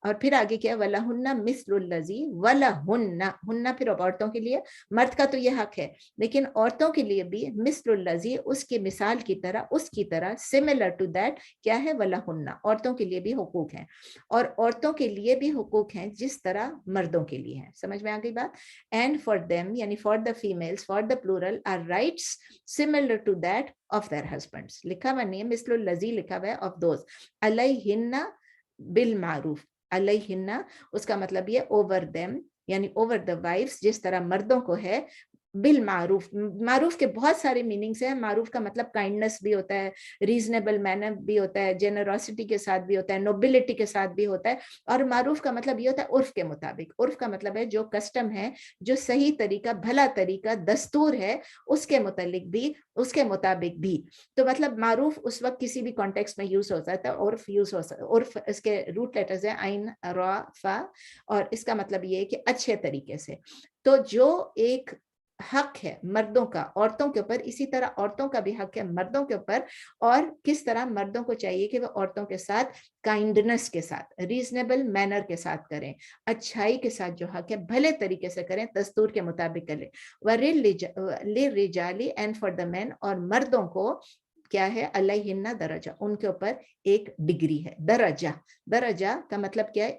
اور پھر آگے کیا, وَلَهُنَّ مِثْلُ الَّذِي, وَلَهُنَّ پھر اب عورتوں کے لیے, مرد کا تو یہ حق ہے, لیکن عورتوں کے لیے بھی مِثْلُ الَّذِي, اس کی مثال کی طرح, اس کی طرح, similar to that, کیا ہے, وَلَهُنَّ, عورتوں کے لیے بھی حقوق ہیں, اور عورتوں کے لیے بھی حقوق ہیں جس طرح مردوں کے لیے ہیں. سمجھ میں آ گئی بات. and for them, یعنی for the females, for the plural, are rights similar to that of their husbands. لکھا ہوا نہیں ہے, مثل الذی لکھا ہوا ہے, of those. علیہن بالمعروف, علیہن اس کا مطلب یہ اوور دیم, یعنی اوور دا وائفز, جس طرح مردوں کو ہے, بالمعروف. معروف کے بہت سارے میننگز ہیں. معروف کا مطلب کائنڈنس بھی ہوتا ہے, ریزنیبل مینر بھی ہوتا ہے, جنراسٹی کے ساتھ بھی ہوتا ہے, نوبلٹی کے ساتھ بھی ہوتا ہے. اور معروف کا مطلب یہ ہوتا ہے عرف کے مطابق. عرف کا مطلب ہے جو کسٹم ہے, جو صحیح طریقہ, بھلا طریقہ, دستور ہے, اس کے متعلق بھی, اس کے مطابق بھی. تو مطلب معروف اس وقت کسی بھی کانٹیکس میں یوز ہو سکتا ہے, عرف یوز ہو سکتا ہے. عرف اس کے روٹ لیٹرز ہیں عین, را, فا, اور اس کا مطلب یہ ہے کہ اچھے طریقے سے. تو جو ایک حق ہے مردوں کا عورتوں کے اوپر, اسی طرح عورتوں کا بھی حق ہے مردوں کے اوپر. اور کس طرح مردوں کو چاہیے کہ وہ عورتوں کے ساتھ کائنڈنس کے ساتھ, ریزنیبل مینر کے ساتھ کریں, اچھائی کے ساتھ جو حق ہے بھلے طریقے سے کریں, دستور کے مطابق کریں. وَلِلرِّجَالِ, اینڈ فار دا مین, اور مردوں کو کیا ہے, علیہن درجہ, ان کے اوپر ایک ڈگری ہے. درجہ کا مطلب کیا ہے,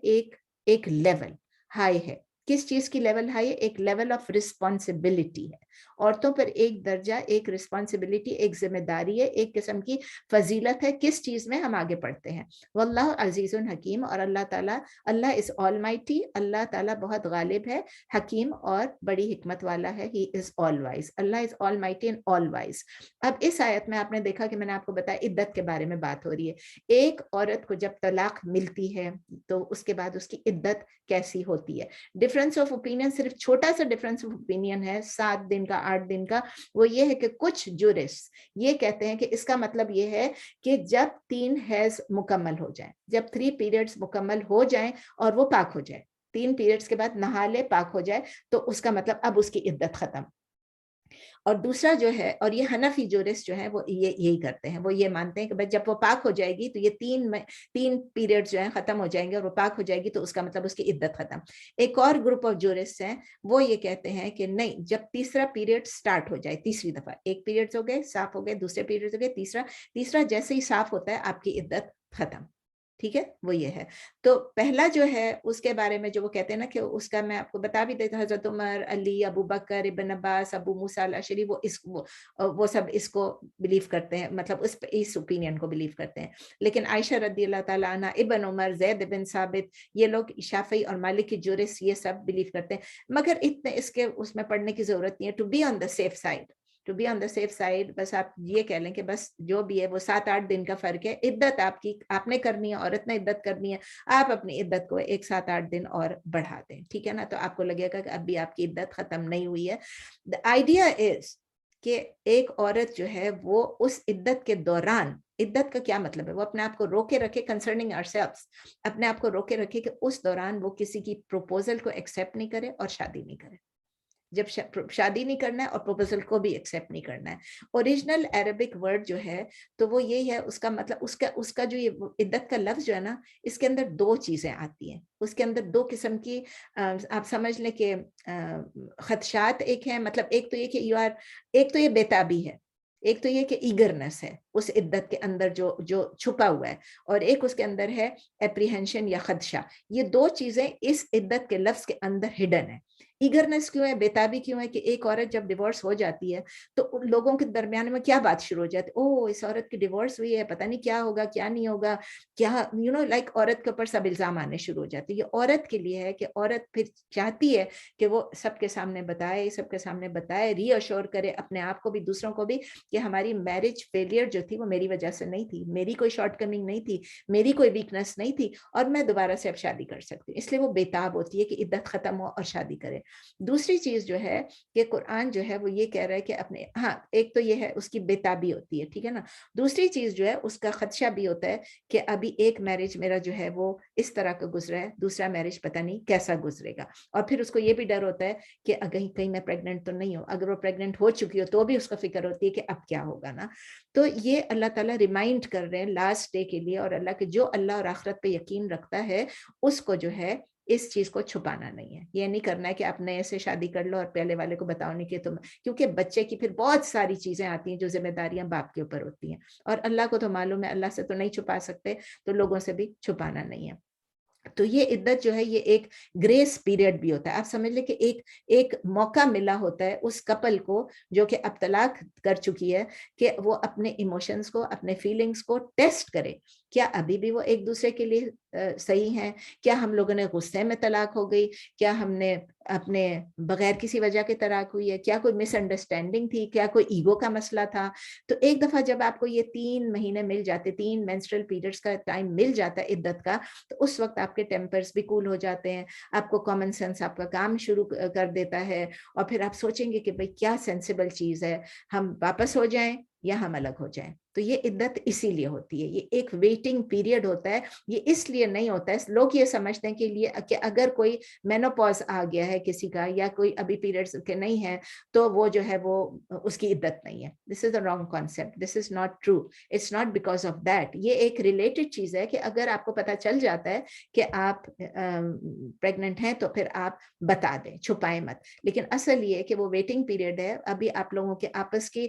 ایک لیول ہائی ہے. کس چیز کی لیول ہائی ہے, ایک لیول آف رسپانسبلٹی ہے. عورتوں پر ایک درجہ, ایک رسپانسبلٹی, ایک ذمہ داری ہے, ایک قسم کی فضیلت ہے. کس چیز میں, ہم آگے پڑھتے ہیں. واللہ عزیز حکیم, اور اللہ تعالیٰ, اللہ از آل مائٹی, اللہ تعالیٰ بہت غالب ہے, حکیم اور بڑی حکمت والا ہے. He is all wise, Allah is almighty and all wise. اب اس آیت میں آپ نے دیکھا کہ میں نے آپ کو بتایا عدت کے بارے میں بات ہو رہی ہے. ایک عورت کو جب طلاق ملتی ہے تو اس کے بعد اس کی عدت کیسی ہوتی ہے. ڈفرینس آف اوپینین, صرف چھوٹا سا ڈفرینس آف اوپینین ہے, 7 دن کا, 8 دن کا. وہ یہ ہے کہ کچھ جورسٹ یہ کہتے ہیں کہ اس کا مطلب یہ ہے کہ جب 3 حیض مکمل ہو جائیں, جب 3 پیریڈز مکمل ہو جائیں اور وہ پاک ہو جائے, 3 پیریڈز کے بعد نہا لے, پاک ہو جائے, تو اس کا مطلب اب اس کی عدت ختم. اور دوسرا جو ہے, اور یہ حنفی جورسٹ جو ہیں وہ یہی کرتے ہیں, وہ یہ مانتے ہیں کہ جب وہ پاک ہو جائے گی تو یہ 3 پیریڈ جو ہیں ختم ہو جائیں گے, اور وہ پاک ہو جائے گی تو اس کا مطلب اس کی عدت ختم. ایک اور گروپ آف جورسٹ ہیں, وہ یہ کہتے ہیں کہ نہیں, جب تیسرا پیریڈ سٹارٹ ہو جائے, تیسری دفعہ, ایک پیریڈ ہو گئے, صاف ہو گئے, دوسرے پیریڈ ہو گئے, تیسرا جیسے ہی صاف ہوتا ہے آپ کی عدت ختم. ٹھیک ہے, وہ یہ ہے. تو پہلا جو ہے اس کے بارے میں جو وہ کہتے ہیں نا, کہ اس کا میں آپ کو بتا بھی دیتا ہوں, حضرت عمر, علی, ابو بکر, ابن عباس, ابو موسیٰ الاشعری, وہ سب اس کو بلیو کرتے ہیں, مطلب اس اوپینین کو بلیو کرتے ہیں. لیکن عائشہ رضی اللہ تعالیٰ عنہ, ابن عمر, زید بن ثابت, یہ لوگ شافعی اور مالکی جورس یہ سب بلیو کرتے ہیں. مگر اتنے اس میں پڑھنے کی ضرورت نہیں ہے, to be on the safe side. To be on the safe side بس آپ یہ کہہ لیں کہ بس جو بھی ہے وہ 7-8 دن کا فرق ہے. عدت آپ نے کرنی ہے, عورت نے عدت کرنی ہے, آپ اپنی عدت کو 7-8 دن اور بڑھا دیں, ٹھیک ہے نا. تو آپ کو لگے گا کہ اب بھی آپ کی عدت ختم نہیں ہوئی ہے. دا آئیڈیا از کہ ایک عورت جو ہے وہ اس عدت کے دوران, عدت کا کیا مطلب ہے, وہ اپنے آپ کو روکے رکھے کنسرننگ آور سیلفز, اپنے آپ کو روکے رکھے کہ اس دوران وہ کسی کی پروپوزل کو ایکسیپٹ نہیں کرے اور شادی نہیں کرے. جب شادی نہیں کرنا ہے اور پروپوزل کو بھی ایکسیپٹ نہیں کرنا ہے. اوریجنل عربک ورڈ جو ہے تو وہ یہی ہے, اس کا مطلب اس کا جو یہ عدت کا لفظ جو ہے نا, اس کے اندر 2 چیزیں آتی ہیں. اس کے اندر 2 قسم کی آپ سمجھ لیں کہ خدشات ایک ہیں, مطلب ایک تو یہ کہ ایک تو یہ بیتابی ہے, ایک تو یہ کہ ایگرنس ہے اس عدت کے اندر جو چھپا ہوا ہے, اور ایک اس کے اندر ہے اپریہنشن یا خدشہ. یہ 2 چیزیں اس عدت کے لفظ کے اندر ہڈن ہے. ایگرنس کیوں ہے, بیتابی کیوں ہے کہ ایک عورت جب ڈیورس ہو جاتی ہے تو لوگوں کے درمیان میں کیا بات شروع ہو جاتی ہے, او اس عورت کی ڈیورس ہوئی ہے, پتہ نہیں کیا ہوگا کیا نہیں ہوگا, کیا لائک عورت کے اوپر سب الزام آنے شروع ہو جاتے ہیں. یہ عورت کے لیے ہے کہ عورت پھر چاہتی ہے کہ وہ سب کے سامنے بتائے, ری ایشور کرے اپنے آپ کو بھی دوسروں کو بھی کہ ہماری میرج فیلئر جو تھی وہ میری وجہ سے نہیں تھی, میری کوئی شارٹ کمنگ نہیں تھی, میری کوئی ویکنس نہیں تھی, اور میں دوبارہ سے اب شادی کر سکتی ہوں. اس لیے وہ بیتاب ہوتی ہے کہ عدت ختم ہو اور شادی کرے. دوسری چیز جو ہے کہ قرآن جو ہے وہ یہ کہہ رہا ہے کہ اپنے, ہاں ایک تو یہ ہے اس کی بیتابی ہوتی ہے, ٹھیک ہے نا. دوسری چیز جو ہے اس کا خدشہ بھی ہوتا ہے کہ ابھی ایک میرج میرا جو ہے وہ اس طرح کا گزرا ہے, دوسرا میرج پتہ نہیں کیسا گزرے گا. اور پھر اس کو یہ بھی ڈر ہوتا ہے کہ کہیں میں پریگننٹ تو نہیں ہوں, اگر وہ پریگننٹ ہو چکی ہو تو بھی اس کو فکر ہوتی ہے کہ اب کیا ہوگا نا. تو یہ اللہ تعالیٰ ریمائنڈ کر رہے ہیں لاسٹ ڈے کے لیے, اور اللہ کے جو اللہ اور آخرت پہ یقین رکھتا ہے اس کو جو ہے اس چیز کو چھپانا نہیں ہے. یہ نہیں کرنا ہے کہ آپ نئے سے شادی کر لو اور پہلے والے کو بتاؤ نہیں کہ تم, کیونکہ بچے کی پھر بہت ساری چیزیں آتی ہیں جو ذمہ داریاں باپ کے اوپر ہوتی ہیں, اور اللہ کو تو معلوم ہے, اللہ سے تو نہیں چھپا سکتے, تو لوگوں سے بھی چھپانا نہیں ہے. تو یہ عدت جو ہے یہ ایک گریس پیریڈ بھی ہوتا ہے. آپ سمجھ لیں کہ ایک موقع ملا ہوتا ہے اس کپل کو جو کہ اب طلاق کر چکی ہے کہ وہ اپنے ایموشنز کو, اپنے فیلنگز کو ٹیسٹ کرے. کیا ابھی بھی وہ ایک دوسرے کے لیے صحیح ہیں, کیا ہم لوگوں نے غصے میں طلاق ہو گئی, کیا ہم نے اپنے بغیر کسی وجہ کے طلاق ہوئی ہے, کیا کوئی مس انڈرسٹینڈنگ تھی, کیا کوئی ایگو کا مسئلہ تھا. تو ایک دفعہ جب آپ کو یہ 3 مہینے مل جاتے, 3 مینسٹرل پیریڈز کا ٹائم مل جاتا ہے عدت کا, تو اس وقت آپ کے ٹیمپرز بھی کول ہو جاتے ہیں, آپ کو کامن سینس آپ کا کام شروع کر دیتا ہے, اور پھر آپ سوچیں گے کہ بھئی کیا سینسیبل چیز ہے, ہم واپس ہو جائیں یا ہم الگ ہو جائیں. تو یہ عدت اسی لیے ہوتی ہے, یہ ایک ویٹنگ پیریڈ ہوتا ہے. یہ اس لیے نہیں ہوتا ہے, لوگ یہ سمجھتے ہیں کہ اگر کوئی مینوپاز آ گیا ہے کسی کا, یا کوئی ابھی پیریڈز کے نہیں ہے, تو وہ جو ہے وہ اس کی عدت نہیں ہے. This is a wrong concept, this is not true, it's not because of that. یہ ایک ریلیٹڈ چیز ہے کہ اگر آپ کو پتہ چل جاتا ہے کہ آپ پریگننٹ ہیں تو پھر آپ بتا دیں, چھپائیں مت. لیکن اصل یہ کہ وہ ویٹنگ پیریڈ ہے, ابھی آپ لوگوں کے آپس کی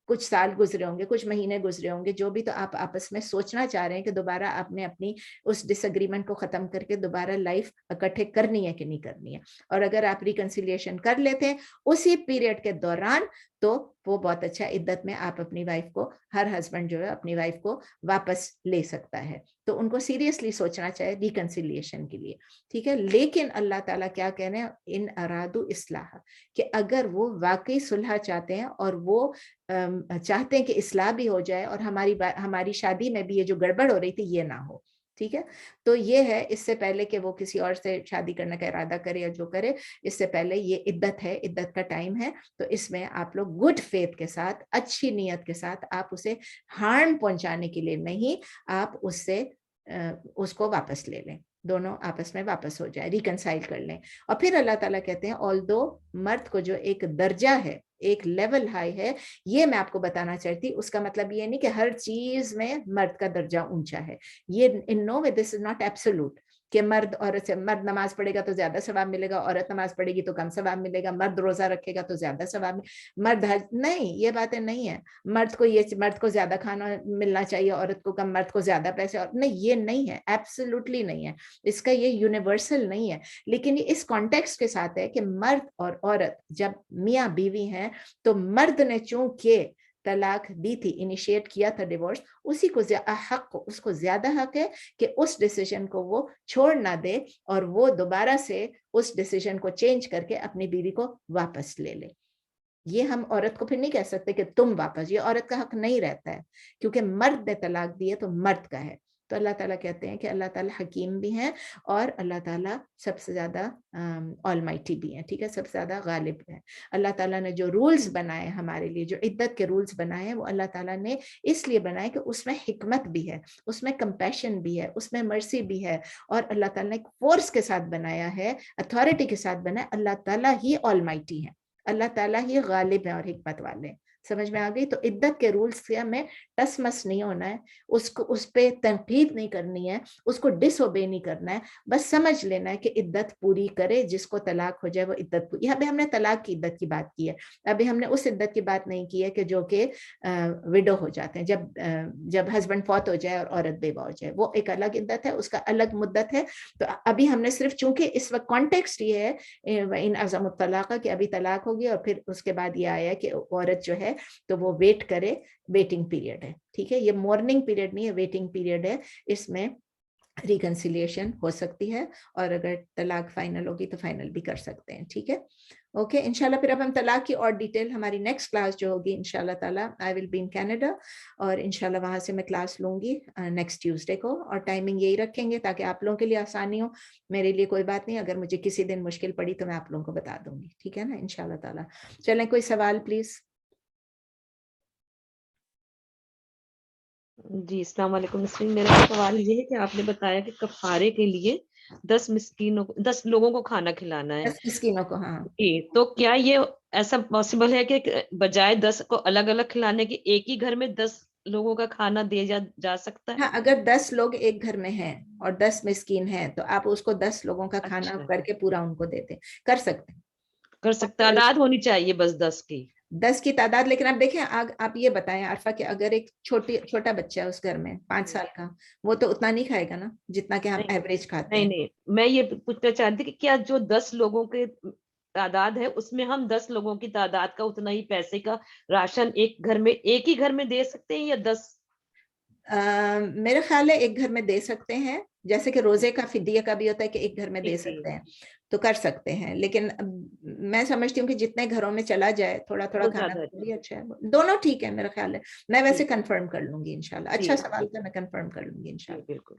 کچھ سال گزرے ہوں گے, کچھ مہینے گزرے ہوں گے, جو بھی, تو آپ آپس میں سوچنا چاہ رہے ہیں کہ دوبارہ آپ نے اپنی اس ڈس ایگریمنٹ کو ختم کر کے دوبارہ لائف اکٹھے کرنی ہے کہ نہیں کرنی ہے. اور اگر آپ ریکنسیلیشن کر لیتے ہیں اسی پیریڈ کے دوران تو وہ بہت اچھا, عدت میں آپ اپنی وائف کو, ہر ہسبینڈ جو ہے اپنی وائف کو واپس لے سکتا ہے. تو ان کو سیریسلی سوچنا چاہیے ریکنسیلیشن کے لیے, ٹھیک ہے. لیکن اللہ تعالیٰ کیا کہہ رہے ہیں, ان ارادو اصلاح, کہ اگر وہ واقعی صلح چاہتے ہیں اور وہ چاہتے ہیں کہ اصلاح بھی ہو جائے اور ہماری شادی میں بھی یہ جو گڑبڑ ہو رہی تھی یہ نہ ہو, ٹھیک ہے. تو یہ ہے, اس سے پہلے کہ وہ کسی اور سے شادی کرنے کا ارادہ کرے یا جو کرے, اس سے پہلے یہ عدت ہے, عدت کا ٹائم ہے. تو اس میں آپ لوگ گڈ فیتھ کے ساتھ, اچھی نیت کے ساتھ, آپ اسے ہارم پہنچانے کے لیے نہیں, آپ اس کو واپس لے لیں, دونوں آپس میں واپس ہو جائے, ریکنسائل کر لیں. اور پھر اللہ تعالیٰ کہتے ہیں آلدو مرد کو جو ایک درجہ ہے, ایک لیول ہائی ہے, یہ میں آپ کو بتانا چاہتی, اس کا مطلب یہ نہیں کہ ہر چیز میں مرد کا درجہ اونچا ہے. یہ ان نو وے دس از ناٹ ایبسولوٹ کہ مرد عورت سے, مرد نماز پڑھے گا تو زیادہ ثواب ملے گا, عورت نماز پڑھے گی تو کم ثواب ملے گا, مرد روزہ رکھے گا تو زیادہ ثواب, مرد حج, نہیں, یہ باتیں نہیں ہیں. مرد کو زیادہ کھانا ملنا چاہیے, عورت کو کم, مرد کو زیادہ پیسے, اور نہیں, یہ نہیں ہے, ایبسولوٹلی نہیں ہے. اس کا یہ یونیورسل نہیں ہے. لیکن یہ اس کانٹیکسٹ کے ساتھ ہے کہ مرد اور عورت جب میاں بیوی ہیں تو مرد نے چونکہ طلاق دی تھی, انیشیٹ کیا تھا ڈیورس, اس کو زیادہ حق ہے کہ اس ڈیسیژن کو وہ چھوڑ نہ دے اور وہ دوبارہ سے اس ڈیسیژن کو چینج کر کے اپنی بیوی کو واپس لے لے. یہ ہم عورت کو پھر نہیں کہہ سکتے کہ تم واپس, یہ عورت کا حق نہیں رہتا ہے کیونکہ مرد نے طلاق دی ہے تو مرد کا ہے. تو اللہ تعالیٰ کہتے ہیں کہ اللہ تعالیٰ حکیم بھی ہیں اور اللہ تعالیٰ سب سے زیادہ آلمائٹی بھی ہیں, ٹھیک ہے, سب سے زیادہ غالب ہے. اللہ تعالیٰ نے جو رولز بنائے ہمارے لیے, جو عدت کے رولز بنائے ہیں, وہ اللہ تعالیٰ نے اس لیے بنائے کہ اس میں حکمت بھی ہے, اس میں کمپیشن بھی ہے, اس میں مرسی بھی ہے, اور اللہ تعالیٰ نے ایک فورس کے ساتھ بنایا ہے, اتھارٹی کے ساتھ بنایا. اللہ تعالیٰ ہی آلمائٹی ہے, اللہ تعالیٰ ہی غالب ہیں اور حکمت والے ہیں. سمجھ میں آ گئی؟ تو عدت کے رولز سے ہمیں ٹس مس نہیں ہونا ہے, اس پہ تنقید نہیں کرنی ہے, اس کو ڈس اوبے نہیں کرنا ہے, بس سمجھ لینا ہے کہ عدت پوری کرے, جس کو طلاق ہو جائے وہ عدت پوری. یہاں پہ ہم نے طلاق کی عدت کی بات کی ہے, ابھی ہم نے اس عدت کی بات نہیں کی ہے کہ جو کہ وڈو ہو جاتے ہیں, جب ہسبینڈ فوت ہو جائے اور عورت بیوہ ہو جائے, وہ ایک الگ عدت ہے, اس کا الگ مدت ہے. تو ابھی ہم نے صرف, چونکہ اس وقت کانٹیکسٹ یہ ہے ان اعظم الطلاق کہ ابھی طلاق ہوگی اور پھر اس کے بعد یہ آیا کہ عورت جو ہے تو وہ ویٹ کرے, ویٹنگ پیریڈ ہے, ٹھیک ہے, یہ مارننگ پیریڈ نہیں ہے, ویٹنگ پیریڈ ہے. اس میں ریکنسیلیشن ہو سکتی ہے, اور اگر طلاق فائنل ہوگی تو فائنل بھی کر سکتے ہیں, ٹھیک ہے. اوکے, انشاءاللہ پھر اب ہم طلاق کی اور ڈیٹیل, ہماری نیکسٹ کلاس جو ہوگی انشاءاللہ تعالیٰ, آئی ول بی ان کینیڈا, اور انشاءاللہ وہاں سے میں کلاس لوں گی نیکسٹ ٹیوزڈے کو, اور ٹائمنگ یہی رکھیں گے تاکہ آپ لوگوں کے لیے آسانی ہو. میرے لیے کوئی بات نہیں, اگر مجھے کسی دن مشکل پڑی تو میں آپ لوگوں کو بتا دوں گی, ٹھیک ہے نا, انشاءاللہ تعالیٰ. چلیں, کوئی سوال پلیز. جی السلام علیکم نسرین, میرا سوال یہ ہے کہ آپ نے بتایا کہ کفارے کے لیے 10 مسکینوں 10 لوگوں کو کھانا کھلانا ہے. 10 مسکینوں کو, ہاں. جی, تو کیا یہ ایسا پاسبل ہے کہ بجائے 10 کو الگ الگ کھلانے کے ایک ہی گھر میں 10 لوگوں کا کھانا دیا جا سکتا ہے؟ ہاں, اگر 10 لوگ ایک گھر میں ہیں اور 10 مسکین ہیں تو آپ اس کو 10 لوگوں کا کھانا اچھا, کر کے پورا ان کو دیتے, کر سکتے ہیں. کر سکتا, تعداد ہونی چاہیے بس 10 کی. 10 کی تعداد, لیکن آپ دیکھیں, آپ یہ بتائیں عارفہ کہ اگر ایک چھوٹا بچہ ہے اس گھر میں 5 سال کا, وہ تو اتنا نہیں کھائے گا نا جتنا کہ ہم ایوریج کھاتے ہیں. نہیں, میں یہ پوچھنا چاہتی کہ کیا جو 10 لوگوں کے تعداد ہے اس میں ہم 10 لوگوں کی تعداد کا اتنا ہی پیسے کا راشن ایک ہی گھر میں دے سکتے ہیں, یا 10؟ میرے خیال ہے ایک گھر میں دے سکتے ہیں, جیسے کہ روزے کا فدیہ کا بھی ہوتا ہے کہ ایک گھر میں دے سکتے ہیں, تو کر سکتے ہیں. لیکن میں سمجھتی ہوں کہ جتنے گھروں میں چلا جائے تھوڑا تھوڑا کھانا بھی اچھا ہے, دونوں ٹھیک ہے میرا خیال ہے. میں ویسے کنفرم کر لوں گی انشاءاللہ, اچھا سوال تھا, میں کنفرم کر لوں گی انشاءاللہ. بالکل,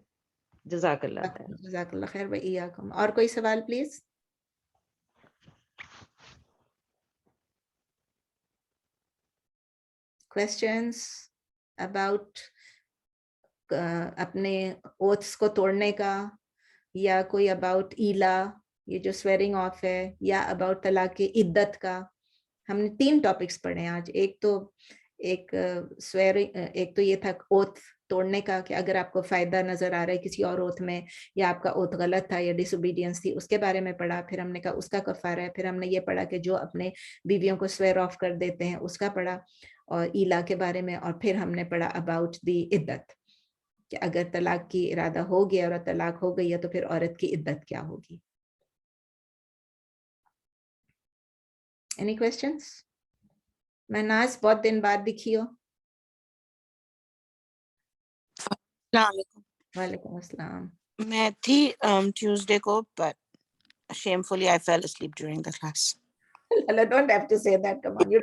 جزاک اللہ خیر. جزاک اللہ خیر. وإیاکم. اور کوئی سوال پلیز. questions about اپنے اوتھس کو توڑنے کا, یا کوئی اباؤٹ ایلا, یہ جو سویرنگ آف ہے, یا اباؤٹ طلاق کی عدت کا. ہم نے 3 ٹاپکس پڑھے ہیں آج. ایک تو یہ تھا اوتھ توڑنے کا, کہ اگر آپ کو فائدہ نظر آ رہا ہے کسی اور اوتھ میں, یا آپ کا اوتھ غلط تھا یا ڈس اوبیڈینس تھی, اس کے بارے میں پڑھا. پھر ہم نے کہا اس کا کفارہ ہے. پھر ہم نے یہ پڑھا کہ جو اپنے بیویوں کو سویئر آف کر دیتے ہیں اس کا پڑھا, اور ایلا کے بارے میں. اور پھر ہم نے پڑھا اباؤٹ دی عدت, کہ اگر طلاق کی ارادہ ہو گیا اور طلاق ہو گئی ہے تو پھر عورت کی عدت کیا ہوگی. Any questions? مہناز, بہت دن بعد دکھی ہو. السلام علیکم. وعلیکم السلام. میں تھی ٹیوزڈے کو, but shamefully I fell asleep during the class. Allah, don't have to say that. Come on, you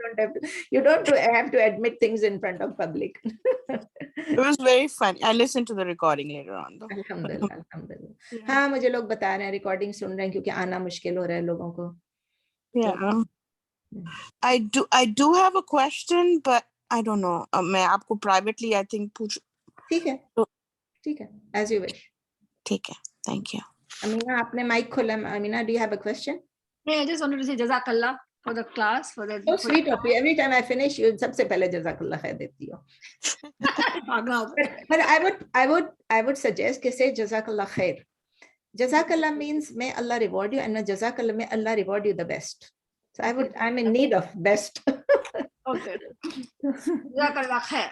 don't have to admit things in front of public. It was very funny. I listened to the recording later on though. الحمدللہ, الحمدللہ. ہاں, مجھے لوگ بتا رہے ہیں recording سن رہے ہیں کیونکہ آنا مشکل ہو رہا ہے لوگوں کو. Yeah. I do have a question, but I don't know. میں آپ کو privately I think پوچھ. ٹھیک ہے, ٹھیک ہے, as you wish. ٹھیک ہے, thank you. Amina, آپ نے مائک کھولا. Amina, do you have a question? I just wanted to say Jazakallah for the class, for the So sweet of you. Every time I finish, you سب سے پہلے جزاک اللہ خیر دیتی ہو. But I would suggest کہ say جزاک اللہ خیر. جزاک اللہ means may Allah reward you, and جزاک اللہ may Allah reward you the best. So I'm in need of best. Okay. Jazakallah khair.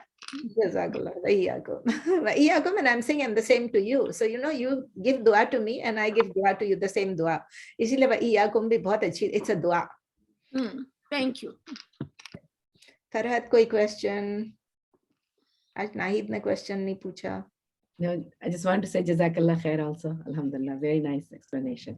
Jazakallah. Wa'iyyakum, and I'm saying I'm the same to you. So you give dua to me and I give dua to you, the same dua. اسی لیے wa'iyyakum بھی بہت اچھی, it's a dua. Thank you. فرحت, کوئی question؟ آج ناہید نے question نہیں پوچھا. No, I just want to say Jazakallah khair also. Alhamdulillah, very nice explanation.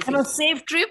Have a safe trip.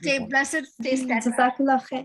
Stay blessed. Stay steadfast. Jazakallah khair.